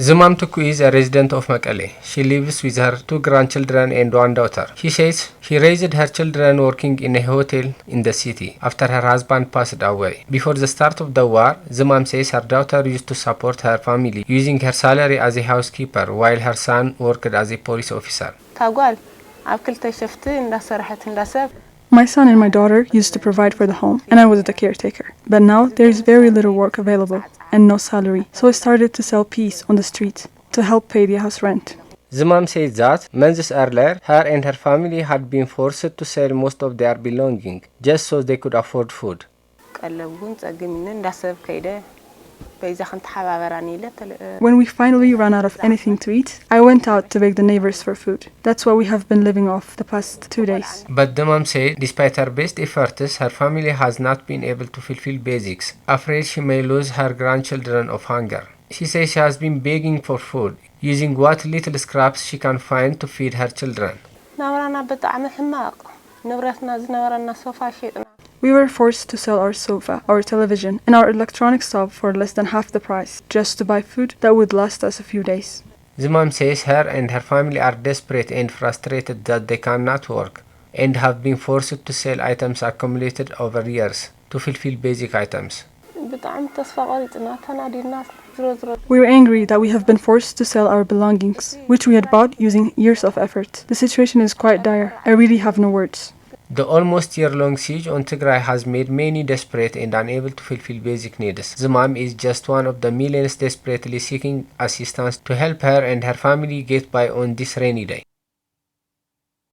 Zumam Tuku is a resident of Mekelle. She lives with her 2 grandchildren and 1 daughter. She says she raised her children working in a hotel in the city after her husband passed away. Before the start of the war, Zumam says her daughter used to support her family using her salary as a housekeeper while her son worked as a police officer. My son and my daughter used to provide for the home, and I was the caretaker. But now there is very little work available and no salary, so I started to sell peas on the street to help pay the house rent. Zumam says that months earlier, her and her family had been forced to sell most of their belongings just so they could afford food. When we finally ran out of anything to eat, I went out to beg the neighbors for food. That's what we have been living off the past 2 days. But the mom said despite her best efforts, her family has not been able to fulfill basics, afraid she may lose her grandchildren of hunger. She says she has been begging for food, using what little scraps she can find to feed her children. We were forced to sell our sofa, our television, and our electronic stuff for less than half the price, just to buy food that would last us a few days. Zumam says her and her family are desperate and frustrated that they cannot work, and have been forced to sell items accumulated over years to fulfill basic items. We are angry that we have been forced to sell our belongings, which we had bought using years of effort. The situation is quite dire. I really have no words. The almost year-long siege on Tigrai has made many desperate and unable to fulfill basic needs. Zumam is just one of the millions desperately seeking assistance to help her and her family get by on this rainy day.